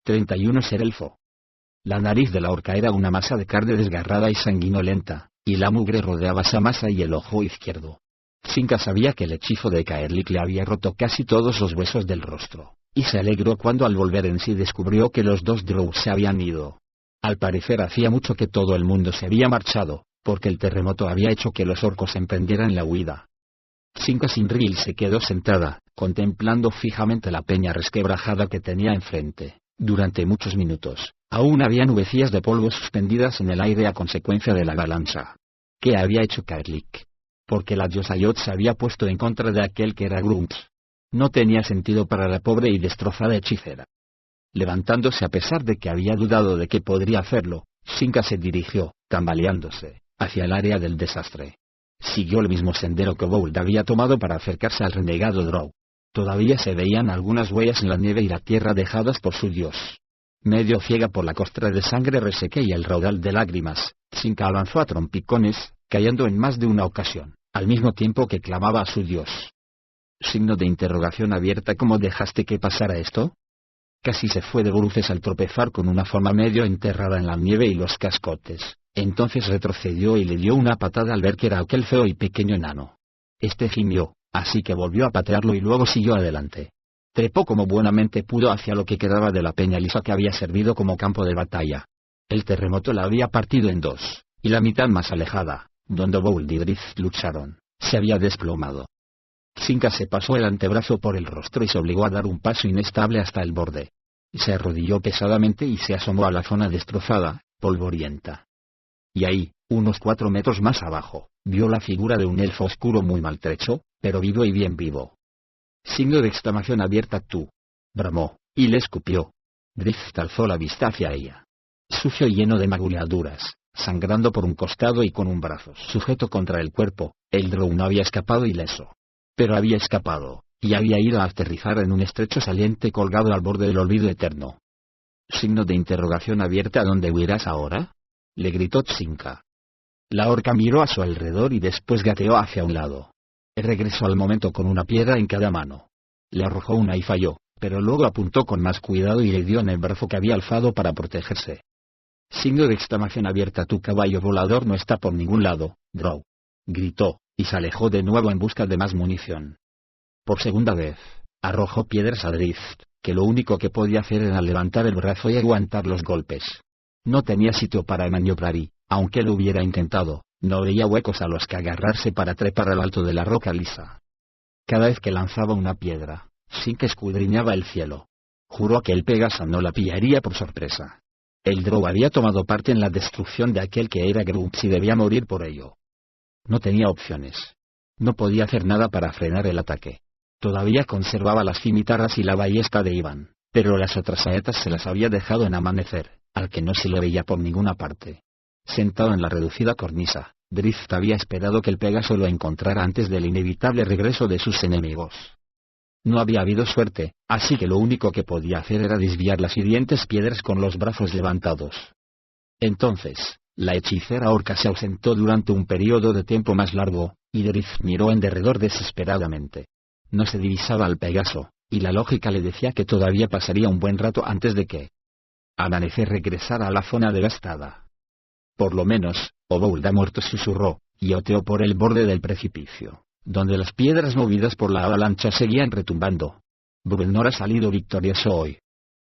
31 Ser elfo. La nariz de la orca era una masa de carne desgarrada y sanguinolenta, y la mugre rodeaba esa masa y el ojo izquierdo. Sinka sabía que el hechizo de Kaerlik le había roto casi todos los huesos del rostro, y se alegró cuando al volver en sí descubrió que los dos drow se habían ido. Al parecer hacía mucho que todo el mundo se había marchado, porque el terremoto había hecho que los orcos emprendieran la huida. Sinka Sinril se quedó sentada, contemplando fijamente la peña resquebrajada que tenía enfrente. Durante muchos minutos, aún había nubecillas de polvo suspendidas en el aire a consecuencia de la avalancha. ¿Qué había hecho Kaerlik? Porque la diosa Yot se había puesto en contra de aquel que era Grunts. No tenía sentido para la pobre y destrozada hechicera. Levantándose a pesar de que había dudado de que podría hacerlo, Sinka se dirigió, tambaleándose, hacia el área del desastre. Siguió el mismo sendero que Bold había tomado para acercarse al renegado drow. Todavía se veían algunas huellas en la nieve y la tierra dejadas por su dios. Medio ciega por la costra de sangre reseca y el raudal de lágrimas, Sinka avanzó a trompicones, cayendo en más de una ocasión, al mismo tiempo que clamaba a su dios. Signo de interrogación abierta. ¿Cómo dejaste que pasara esto? Casi se fue de bruces al tropezar con una forma medio enterrada en la nieve y los cascotes. Entonces retrocedió y le dio una patada al ver que era aquel feo y pequeño enano. Este gimió, así que volvió a patearlo y luego siguió adelante. Trepó como buenamente pudo hacia lo que quedaba de la peña lisa que había servido como campo de batalla. El terremoto la había partido en dos, y la mitad más alejada, donde Bold y Drift lucharon, se había desplomado. Sinka se pasó el antebrazo por el rostro y se obligó a dar un paso inestable hasta el borde. Se arrodilló pesadamente y se asomó a la zona destrozada, polvorienta. Y ahí, unos 4 metros más abajo, vio la figura de un elfo oscuro muy maltrecho, pero vivo y bien vivo. Signo de exclamación abierta. Tú. Bramó, y le escupió. Drift alzó la vista hacia ella. Sucio y lleno de magulladuras, sangrando por un costado y con un brazo sujeto contra el cuerpo, el drow no había escapado ileso. Pero había escapado, y había ido a aterrizar en un estrecho saliente colgado al borde del olvido eterno. Signo de interrogación abierta. ¿A dónde huirás ahora? Le gritó Sinka. La orca miró a su alrededor y después gateó hacia un lado. Regresó al momento con una piedra en cada mano. Le arrojó una y falló, pero luego apuntó con más cuidado y le dio en el brazo que había alzado para protegerse. Signo de exclamación abierta. Tu caballo volador no está por ningún lado, drow. Gritó, y se alejó de nuevo en busca de más munición. Por segunda vez, arrojó piedras a Drift, que lo único que podía hacer era levantar el brazo y aguantar los golpes. No tenía sitio para maniobrar y, aunque lo hubiera intentado, no veía huecos a los que agarrarse para trepar al alto de la roca lisa. Cada vez que lanzaba una piedra, Sinka escudriñaba el cielo. Juró que el Pegaso no la pillaría por sorpresa. El drow había tomado parte en la destrucción de aquel que era Grunts y debía morir por ello. No tenía opciones. No podía hacer nada para frenar el ataque. Todavía conservaba las cimitarras y la ballesta de Ivan, pero las otras saetas se las había dejado en Amanecer, al que no se le veía por ninguna parte. Sentado en la reducida cornisa, Drift había esperado que el Pegaso lo encontrara antes del inevitable regreso de sus enemigos. No había habido suerte, así que lo único que podía hacer era desviar las hirientes piedras con los brazos levantados. Entonces, la hechicera orca se ausentó durante un periodo de tiempo más largo, y Drift miró en derredor desesperadamente. No se divisaba al Pegaso, y la lógica le decía que todavía pasaría un buen rato antes de que Amanecer regresara a la zona devastada. Por lo menos, Obold ha muerto, susurró, y oteó por el borde del precipicio, donde las piedras movidas por la avalancha seguían retumbando. Bruenor ha salido victorioso hoy.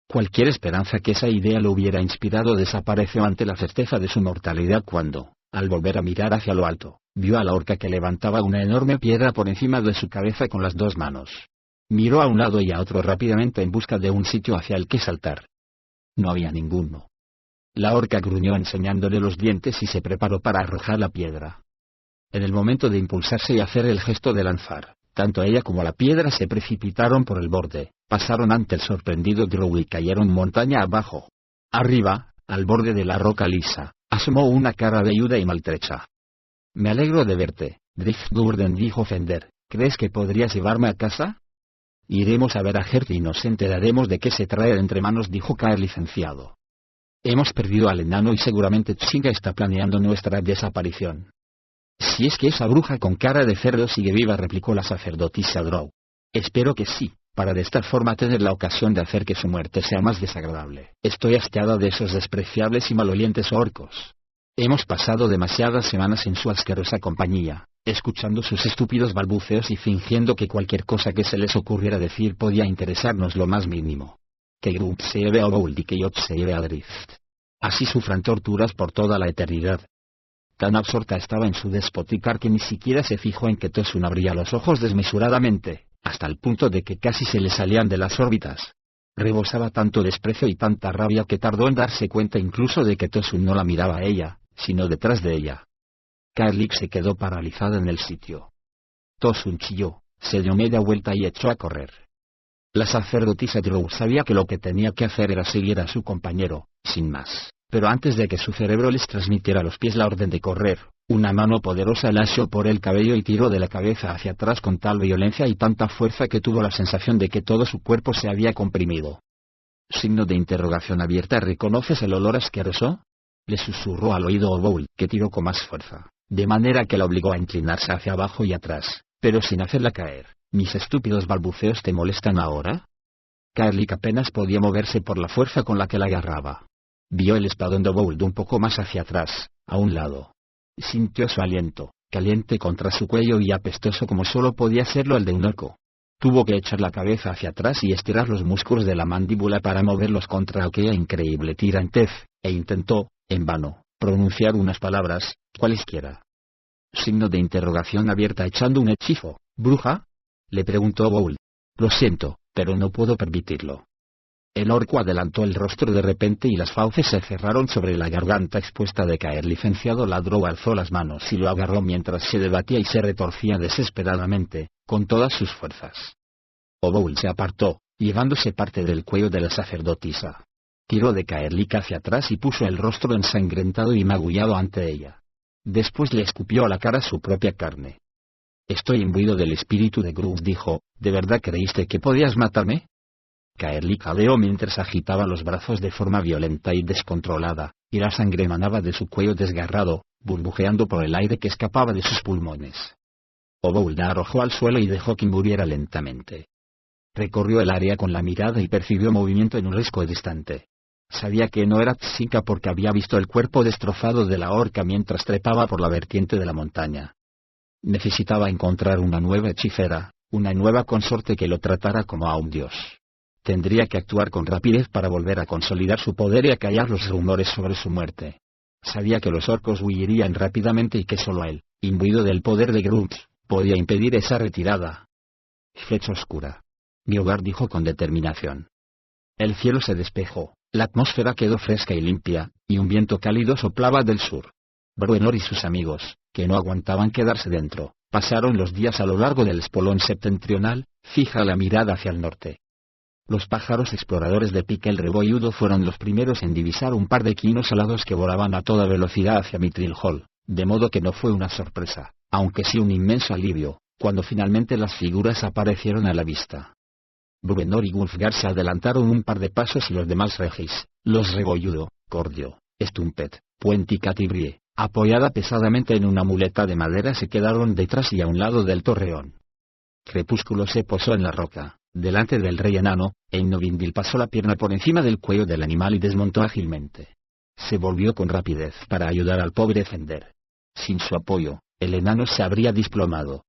Cualquier esperanza que esa idea lo hubiera inspirado desapareció ante la certeza de su mortalidad cuando, al volver a mirar hacia lo alto, vio a la orca que levantaba una enorme piedra por encima de su cabeza con las 2 manos. Miró a un lado y a otro rápidamente en busca de un sitio hacia el que saltar. No había ninguno. La orca gruñó enseñándole los dientes y se preparó para arrojar la piedra. En el momento de impulsarse y hacer el gesto de lanzar, tanto ella como la piedra se precipitaron por el borde, pasaron ante el sorprendido drow y cayeron montaña abajo. Arriba, al borde de la roca lisa, asomó una cara velluda y maltrecha. Me alegro de verte, Driftburden, dijo Fender. ¿Crees que podrías llevarme a casa? Iremos a ver a Gert y nos enteraremos de qué se trae de entre manos, dijo Kaer licenciado. Hemos perdido al enano y seguramente Tsinga está planeando nuestra desaparición. Si es que esa bruja con cara de cerdo sigue viva, replicó la sacerdotisa drow. Espero que sí, para de esta forma tener la ocasión de hacer que su muerte sea más desagradable. Estoy hastiada de esos despreciables y malolientes orcos. Hemos pasado demasiadas semanas en su asquerosa compañía, escuchando sus estúpidos balbuceos y fingiendo que cualquier cosa que se les ocurriera decir podía interesarnos lo más mínimo. Que Grump se lleve a Bold y que Yot se lleve a Drift. Así sufran torturas por toda la eternidad. Tan absorta estaba en su despoticar que ni siquiera se fijó en que Tosun abría los ojos desmesuradamente, hasta el punto de que casi se le salían de las órbitas. Rebosaba tanto desprecio y tanta rabia que tardó en darse cuenta incluso de que Tosun no la miraba a ella, sino detrás de ella. Kaerlik se quedó paralizada en el sitio. Tosun chilló, se dio media vuelta y echó a correr. La sacerdotisa Drow sabía que lo que tenía que hacer era seguir a su compañero, sin más, pero antes de que su cerebro les transmitiera a los pies la orden de correr, una mano poderosa la asió por el cabello y tiró de la cabeza hacia atrás con tal violencia y tanta fuerza que tuvo la sensación de que todo su cuerpo se había comprimido. Signo de interrogación abierta. ¿Reconoces el olor asqueroso? Le susurró al oído Oboul, que tiró con más fuerza, de manera que la obligó a inclinarse hacia abajo y atrás, pero sin hacerla caer. ¿Mis estúpidos balbuceos te molestan ahora? Kaerlik apenas podía moverse por la fuerza con la que la agarraba. Vio el espadón de Oboul un poco más hacia atrás, a un lado. Sintió su aliento, caliente contra su cuello y apestoso como solo podía serlo el de un orco. Tuvo que echar la cabeza hacia atrás y estirar los músculos de la mandíbula para moverlos contra aquella increíble tirantez, e intentó, en vano, pronunciar unas palabras, cualesquiera. Signo de interrogación abierta. ¿Echando un hechizo, bruja? Le preguntó Oboul. Lo siento, pero no puedo permitirlo. El orco adelantó el rostro de repente y las fauces se cerraron sobre la garganta expuesta de Kaer. Licenciado Ladrow alzó las manos y lo agarró mientras se debatía y se retorcía desesperadamente, con todas sus fuerzas. Oboul se apartó, llevándose parte del cuello de la sacerdotisa. Tiró de Kaerlik hacia atrás y puso el rostro ensangrentado y magullado ante ella. Después le escupió a la cara su propia carne. Estoy imbuido del espíritu de Grump, dijo. ¿De verdad creíste que podías matarme? Kaerlik jadeó mientras agitaba los brazos de forma violenta y descontrolada, y la sangre manaba de su cuello desgarrado, burbujeando por el aire que escapaba de sus pulmones. Oboul la arrojó al suelo y dejó que muriera lentamente. Recorrió el área con la mirada y percibió movimiento en un risco distante. Sabía que no era Tsica porque había visto el cuerpo destrozado de la orca mientras trepaba por la vertiente de la montaña. Necesitaba encontrar una nueva hechicera, una nueva consorte que lo tratara como a un dios. Tendría que actuar con rapidez para volver a consolidar su poder y acallar los rumores sobre su muerte. Sabía que los orcos huirían rápidamente y que solo él, imbuido del poder de Grump, podía impedir esa retirada. Flecha oscura. Mi hogar, dijo con determinación. El cielo se despejó, la atmósfera quedó fresca y limpia, y un viento cálido soplaba del sur. Bruenor y sus amigos, que no aguantaban quedarse dentro, pasaron los días a lo largo del espolón septentrional, fija la mirada hacia el norte. Los pájaros exploradores de pique el rebolludo fueron los primeros en divisar un par de quinos alados que volaban a toda velocidad hacia Mithril Hall, de modo que no fue una sorpresa, aunque sí un inmenso alivio, cuando finalmente las figuras aparecieron a la vista. Bruenor y Wulfgar se adelantaron un par de pasos y los demás regis, los rebolludo, Cordio, Stumpet, Puente y Catibrie, apoyada pesadamente en una muleta de madera, se quedaron detrás y a un lado del torreón. Crepúsculo se posó en la roca, delante del rey enano, e Innovindil pasó la pierna por encima del cuello del animal y desmontó ágilmente. Se volvió con rapidez para ayudar al pobre Fender. Sin su apoyo, el enano se habría desplomado.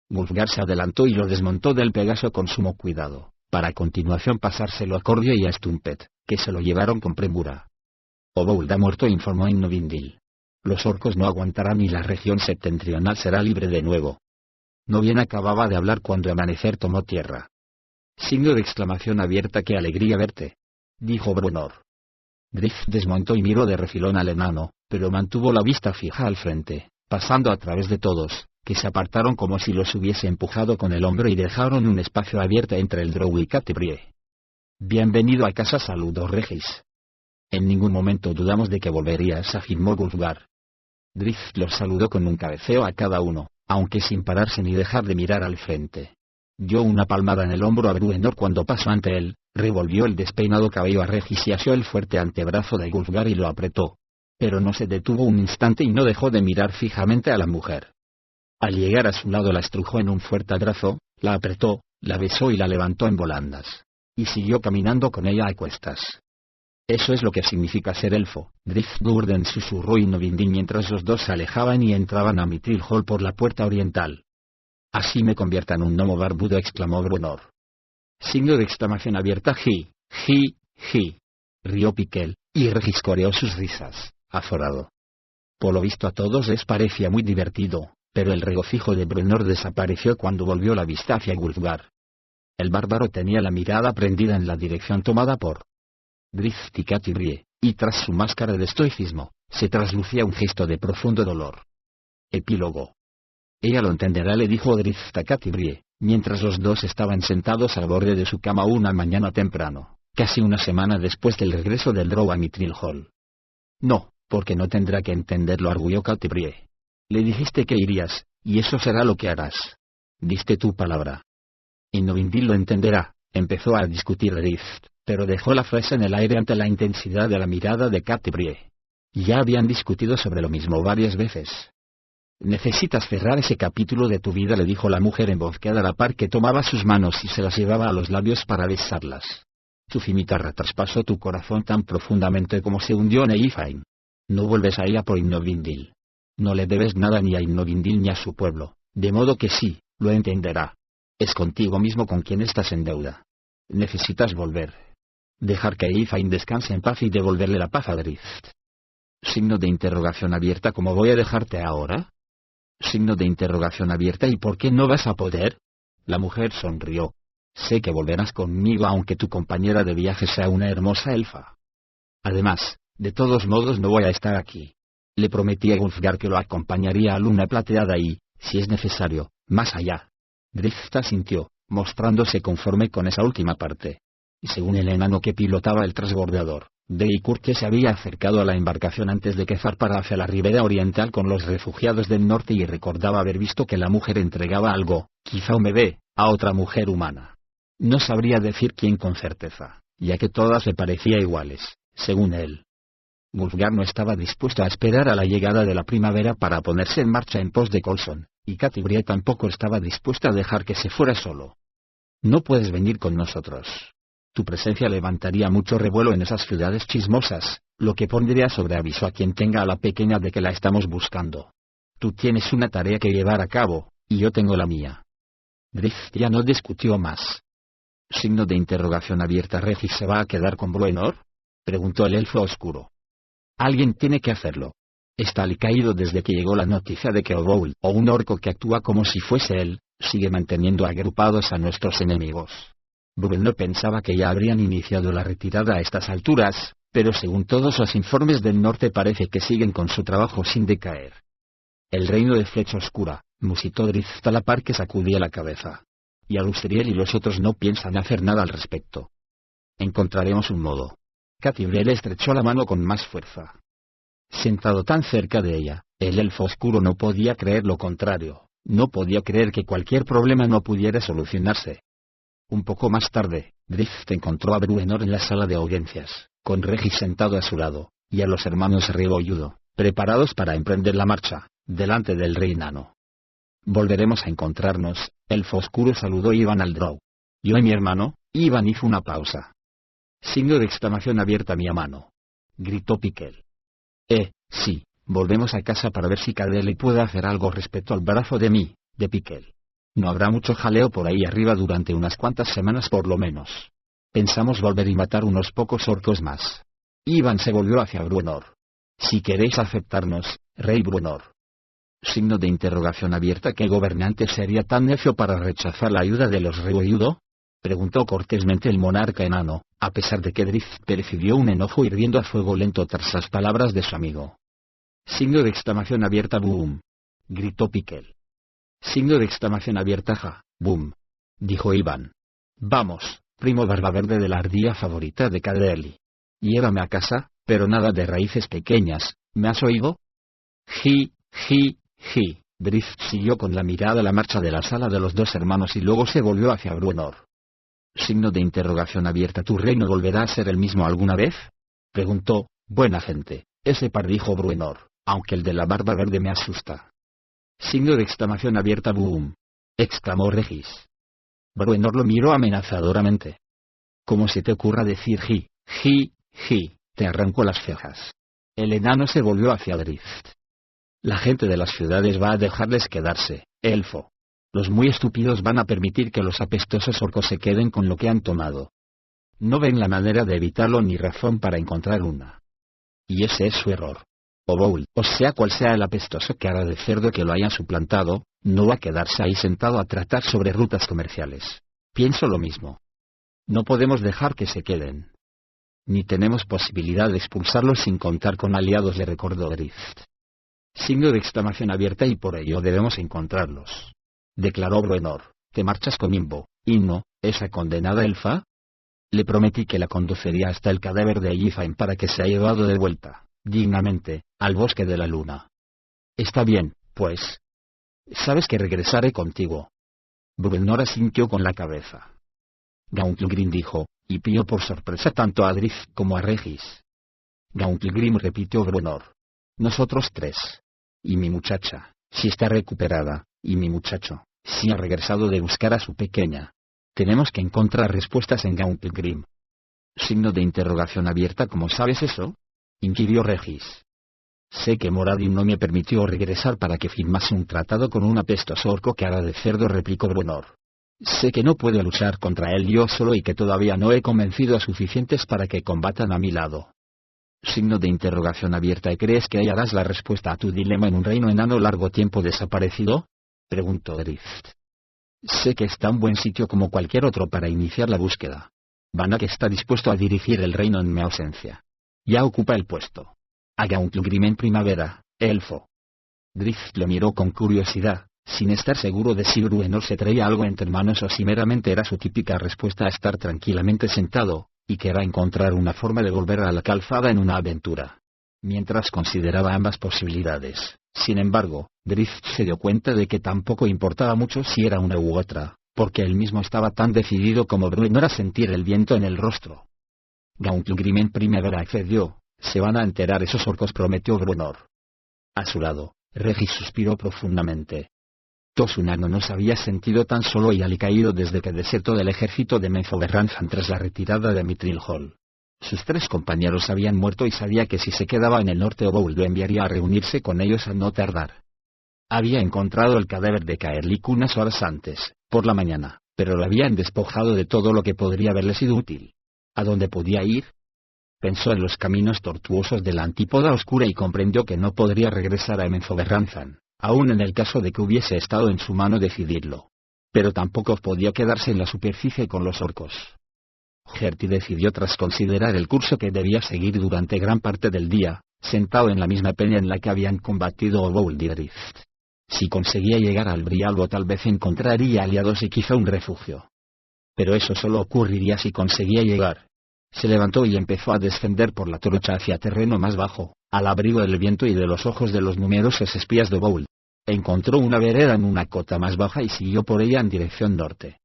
Wulfgar se adelantó y lo desmontó del Pegaso con sumo cuidado, para a continuación pasárselo a Cordio y a Stumpet, que se lo llevaron con premura. Oboul ha muerto, informó Innovindil. Los orcos no aguantarán y la región septentrional será libre de nuevo. No bien acababa de hablar cuando Amanecer tomó tierra. Signo de exclamación abierta. ¡Qué alegría verte!, dijo Bruenor. Drift desmontó y miró de refilón al enano, pero mantuvo la vista fija al frente, pasando a través de todos, que se apartaron como si los hubiese empujado con el hombro y dejaron un espacio abierto entre el Drow y Catibrie. Bienvenido a casa, saludó Regis. En ningún momento dudamos de que volverías, afirmó Wulfgar. Drift los saludó con un cabeceo a cada uno, aunque sin pararse ni dejar de mirar al frente. Dio una palmada en el hombro a Bruenor cuando pasó ante él, revolvió el despeinado cabello a Regis y asió el fuerte antebrazo de Wulfgar y lo apretó. Pero no se detuvo un instante y no dejó de mirar fijamente a la mujer. Al llegar a su lado la estrujó en un fuerte abrazo, la apretó, La besó y la levantó en volandas. Y siguió caminando con ella a cuestas. Eso es lo que significa ser elfo, Driftburden susurró Innovindil mientras los dos se alejaban y entraban a Mithril Hall por la puerta oriental. Así me convierta en un gnomo barbudo, exclamó Bruenor. Signo de exclamación abierta. Ji. Rió Piquel, y Regis coreó sus risas, azorado. Por lo visto a todos les parecía muy divertido, pero el regocijo de Bruenor desapareció cuando volvió la vista hacia Wulfgar. El bárbaro tenía la mirada prendida en la dirección tomada por Drifticatibrie, y tras su máscara de estoicismo, se traslucía un gesto de profundo dolor. Epílogo. Ella lo entenderá, le dijo Drifticatibrie, mientras los dos estaban sentados al borde de su cama una mañana temprano, casi una semana después del regreso del Drow a Mithril Hall. No, porque no tendrá que entenderlo, arguyó Catibrie. Le dijiste que irías, y eso será lo que harás. Diste tu palabra. Innovindil lo entenderá, empezó a discutir Drift, pero dejó la frase en el aire ante la intensidad de la mirada de Catibrie. Ya habían discutido sobre lo mismo varias veces. Necesitas cerrar ese capítulo de tu vida, le dijo la mujer en voz queda a la par que tomaba sus manos y se las llevaba a los labios para besarlas. Tu cimitarra traspasó tu corazón tan profundamente como se hundió en Eifain. No vuelves a ella por Innovindil. No le debes nada ni a Innovindil ni a su pueblo, de modo que sí, lo entenderá. Es contigo mismo con quien estás en deuda. Necesitas volver. Dejar que Eifain descanse en paz y devolverle la paz a Drift. Signo de interrogación abierta. ¿Cómo voy a dejarte ahora? Signo de interrogación abierta. ¿Y por qué no vas a poder? La mujer sonrió. Sé que volverás conmigo aunque tu compañera de viaje sea una hermosa elfa. Además, de todos modos no voy a estar aquí. Le prometí a Wulfgar que lo acompañaría a Luna Plateada y, si es necesario, más allá. Drift asintió, mostrándose conforme con esa última parte. Y según el enano que pilotaba el transbordador, Deikur, que se había acercado a la embarcación antes de que zarpara hacia la ribera oriental con los refugiados del norte y recordaba haber visto que la mujer entregaba algo, quizá un bebé, a otra mujer humana. No sabría decir quién con certeza, ya que todas le parecían iguales, según él. Wulfgar no estaba dispuesto a esperar a la llegada de la primavera para ponerse en marcha en pos de Coulson, y Catibrie tampoco estaba dispuesta a dejar que se fuera solo. No puedes venir con nosotros. Tu presencia levantaría mucho revuelo en esas ciudades chismosas, lo que pondría sobre aviso a quien tenga a la pequeña de que la estamos buscando. Tú tienes una tarea que llevar a cabo, y yo tengo la mía. Drift ya no discutió más. Signo de interrogación abierta. ¿Regis se va a quedar con Bruenor? Preguntó el elfo oscuro. Alguien tiene que hacerlo. Está alicaído desde que llegó la noticia de que Ogoul, o un orco que actúa como si fuese él, sigue manteniendo agrupados a nuestros enemigos. Bruenor pensaba que ya habrían iniciado la retirada a estas alturas, pero según todos los informes del norte parece que siguen con su trabajo sin decaer. El reino de Flecha Oscura, musitó Drift a la par que sacudía la cabeza. Y Alusteriel y los otros no piensan hacer nada al respecto. Encontraremos un modo. Catibrie le estrechó la mano con más fuerza. Sentado tan cerca de ella, el elfo oscuro no podía creer lo contrario, no podía creer que cualquier problema no pudiera solucionarse. Un poco más tarde, Drift encontró a Bruenor en la sala de audiencias, con Regis sentado a su lado, y a los hermanos Riego y Udo, preparados para emprender la marcha, delante del rey nano. Volveremos a encontrarnos, elfo oscuro saludó Ivan al Drow. Yo y mi hermano. Ivan hizo una pausa. Signo de exclamación abierta. Mi mano. Gritó Piquel. Sí, volvemos a casa para ver si Cadeli puede hacer algo respecto al brazo de Piquel. No habrá mucho jaleo por ahí arriba durante unas cuantas semanas por lo menos. Pensamos volver y matar unos pocos orcos más. Ivan se volvió hacia Bruenor. Si queréis aceptarnos, rey Bruenor. Signo de interrogación abierta. ¿Qué gobernante sería tan necio para rechazar la ayuda de los Riego? Preguntó cortésmente el monarca enano, a pesar de que Drift percibió un enojo hirviendo a fuego lento tras las palabras de su amigo. Signo de exclamación abierta. Boom. Gritó Piquel. Signo de exclamación abierta. Ja, boom. Dijo Ivan. Vamos, primo Barbaverde de la ardilla favorita de Cadeli. Llévame a casa, pero nada de raíces pequeñas, ¿me has oído? Ji. Drift siguió con la mirada la marcha de la sala de los dos hermanos y luego se volvió hacia Bruenor. Signo de interrogación abierta. ¿Tu reino volverá a ser el mismo alguna vez? Preguntó. Buena gente, ese par, dijo Bruenor, aunque el de la barba verde me asusta. Signo de exclamación abierta. Boom. Exclamó Regis. Bruenor lo miró amenazadoramente. ¿Cómo se te ocurra decir te arrancó las cejas. El enano se volvió hacia Drift. La gente de las ciudades va a dejarles quedarse, elfo. Los muy estúpidos van a permitir que los apestosos orcos se queden con lo que han tomado. No ven la manera de evitarlo ni razón para encontrar una. Y ese es su error. Oboul, o sea cual sea el apestoso cara de cerdo que lo haya suplantado, no va a quedarse ahí sentado a tratar sobre rutas comerciales. Pienso lo mismo. No podemos dejar que se queden. Ni tenemos posibilidad de expulsarlos sin contar con aliados, le recordó Drift. Signo de exclamación abierta, y por ello debemos encontrarlos. Declaró Bruenor. ¿Te marchas con Imbo, y no, esa condenada elfa? Le prometí que la conduciría hasta el cadáver de Yifain para que sea llevado de vuelta, dignamente, al bosque de la luna. Está bien, pues. Sabes que regresaré contigo. Bruenor asintió con la cabeza. Gauntlegrim dijo, y pilló por sorpresa tanto a Drift como a Regis. Gauntlegrim, repitió Bruenor. Nosotros tres. Y mi muchacha, si está recuperada, y mi muchacho, si ha regresado de buscar a su pequeña. Tenemos que encontrar respuestas en Gauntlegrim. Signo de interrogación abierta. ¿Cómo sabes eso? Inquirió Regis. Sé que Moradin no me permitió regresar para que firmase un tratado con un apestoso orco cara de cerdo, replicó Bruenor. Sé que no puedo luchar contra él yo solo y que todavía no he convencido a suficientes para que combatan a mi lado. Signo de interrogación abierta. ¿Y crees que hallarás la respuesta a tu dilema en un reino enano largo tiempo desaparecido? Preguntó Drift. Sé que está un buen sitio como cualquier otro para iniciar la búsqueda. Banak está dispuesto a dirigir el reino en mi ausencia. Ya ocupa el puesto. A Gauntlegrim en primavera, elfo. Drift lo miró con curiosidad, sin estar seguro de si Bruenor se traía algo entre manos o si meramente era su típica respuesta a estar tranquilamente sentado, y que era encontrar una forma de volver a la calzada en una aventura. Mientras consideraba ambas posibilidades, sin embargo, Drift se dio cuenta de que tampoco importaba mucho si era una u otra, porque él mismo estaba tan decidido como Bruenor a sentir el viento en el rostro. Gauntlegrim en primavera accedió. Se van a enterar esos orcos, prometió Bruenor. A su lado, Regis suspiró profundamente. Tosunano no se había sentido tan solo y alicaído desde que desertó del ejército de Menzoberranzan tras la retirada de Mithril Hall. Sus tres compañeros habían muerto y sabía que si se quedaba en el norte Oboul lo enviaría a reunirse con ellos a no tardar. Había encontrado el cadáver de Caerlic unas horas antes, por la mañana, pero lo habían despojado de todo lo que podría haberle sido útil. ¿A dónde podía ir? Pensó en los caminos tortuosos de la Antípoda Oscura y comprendió que no podría regresar a Menzoberranzan, aun en el caso de que hubiese estado en su mano decidirlo. Pero tampoco podía quedarse en la superficie con los orcos. Gertie decidió, tras considerar el curso que debía seguir durante gran parte del día, sentado en la misma peña en la que habían combatido Oboul y Drift. Si conseguía llegar al Brialbo tal vez encontraría aliados y quizá un refugio. Pero eso solo ocurriría si conseguía llegar. Se levantó y empezó a descender por la trocha hacia terreno más bajo, al abrigo del viento y de los ojos de los numerosos espías de Oboul. Encontró una vereda en una cota más baja y siguió por ella en dirección norte.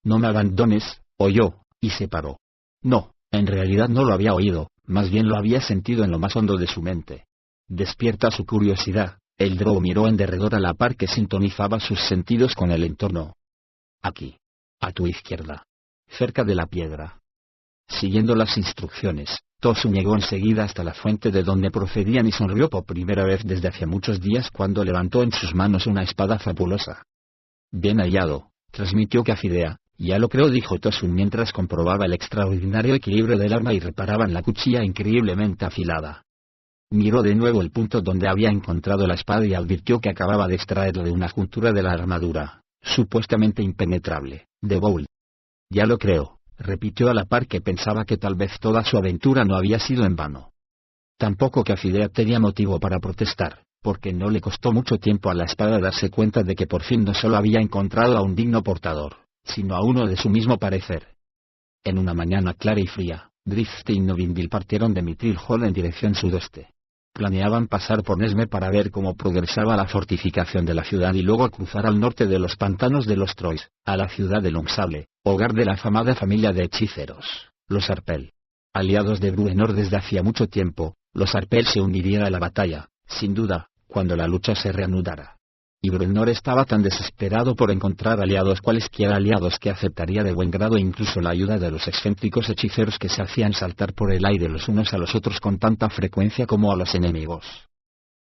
«No me abandones», oyó, y se paró. No, en realidad no lo había oído, más bien lo había sentido en lo más hondo de su mente. Despierta su curiosidad, el drow miró en derredor a la par que sintonizaba sus sentidos con el entorno. «Aquí. A tu izquierda. Cerca de la piedra». Siguiendo las instrucciones, Tosu llegó enseguida hasta la fuente de donde procedían y sonrió por primera vez desde hace muchos días cuando levantó en sus manos una espada fabulosa. «Bien hallado», transmitió Cafidea. «Ya lo creo», dijo Tosu mientras comprobaba el extraordinario equilibrio del arma y reparaba en la cuchilla increíblemente afilada. Miró de nuevo el punto donde había encontrado la espada y advirtió que acababa de extraerla de una juntura de la armadura, supuestamente impenetrable, de Oboul. «Ya lo creo», repitió a la par que pensaba que tal vez toda su aventura no había sido en vano. Tampoco Cafidea tenía motivo para protestar, porque no le costó mucho tiempo a la espada darse cuenta de que por fin no solo había encontrado a un digno portador, sino a uno de su mismo parecer. En una mañana clara y fría, Drift y Novindil partieron de Mithril Hall en dirección sudoeste. Planeaban pasar por Nesme para ver cómo progresaba la fortificación de la ciudad y luego cruzar al norte de los pantanos de los Trois, a la ciudad de Longsable, hogar de la afamada familia de hechiceros, los Arpel. Aliados de Bruenor desde hacía mucho tiempo, los Arpel se unirían a la batalla, sin duda, cuando la lucha se reanudara. y Bruenor estaba tan desesperado por encontrar aliados cualesquiera aliados que aceptaría de buen grado incluso la ayuda de los excéntricos hechiceros que se hacían saltar por el aire los unos a los otros con tanta frecuencia como a los enemigos.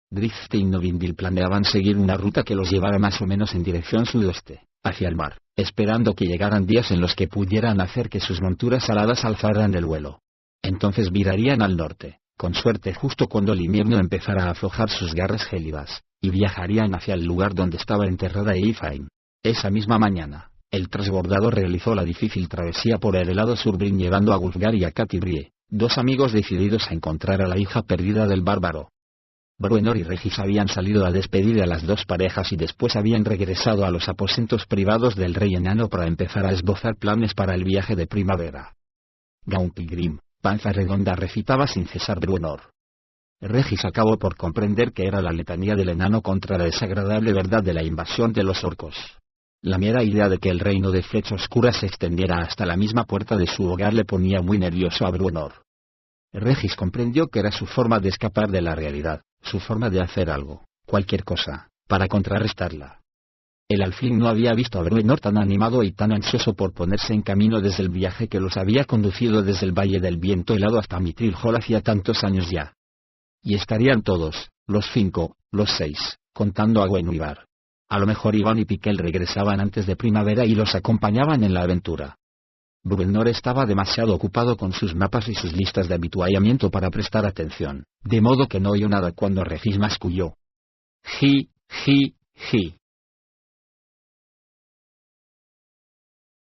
Drizzt y Novindil planeaban seguir una ruta que los llevara más o menos en dirección sudoeste, hacia el mar, esperando que llegaran días en los que pudieran hacer que sus monturas aladas alzaran el vuelo. Entonces virarían al norte, con suerte justo cuando el invierno empezara a aflojar sus garras gélidas, y viajarían hacia el lugar donde estaba enterrada Eifain. Esa misma mañana, el transbordador realizó la difícil travesía por el helado Surbrin llevando a Gulfgar y a Catti-brie, dos amigos decididos a encontrar a la hija perdida del bárbaro. Bruenor y Regis habían salido a despedir a las dos parejas y después habían regresado a los aposentos privados del rey enano para empezar a esbozar planes para el viaje de primavera. Gaumpilgrim, panza redonda, recitaba sin cesar Bruenor. Regis acabó por comprender que era la letanía del enano contra la desagradable verdad de la invasión de los orcos. La mera idea de que el reino de Flecha Oscura se extendiera hasta la misma puerta de su hogar le ponía muy nervioso a Bruenor. Regis comprendió que era su forma de escapar de la realidad, su forma de hacer algo, cualquier cosa, para contrarrestarla. El alfil no había visto a Bruenor tan animado y tan ansioso por ponerse en camino desde el viaje que los había conducido desde el Valle del Viento Helado hasta Mithril Hall hacía tantos años ya. Y estarían todos, los 5, los 6, contando a Gwen y Ivar. A lo mejor Iván y Piquel regresaban antes de primavera y los acompañaban en la aventura. Bruenor estaba demasiado ocupado con sus mapas y sus listas de habituallamiento para prestar atención, de modo que no oyó nada cuando Regis masculló. Ji, ji, ji.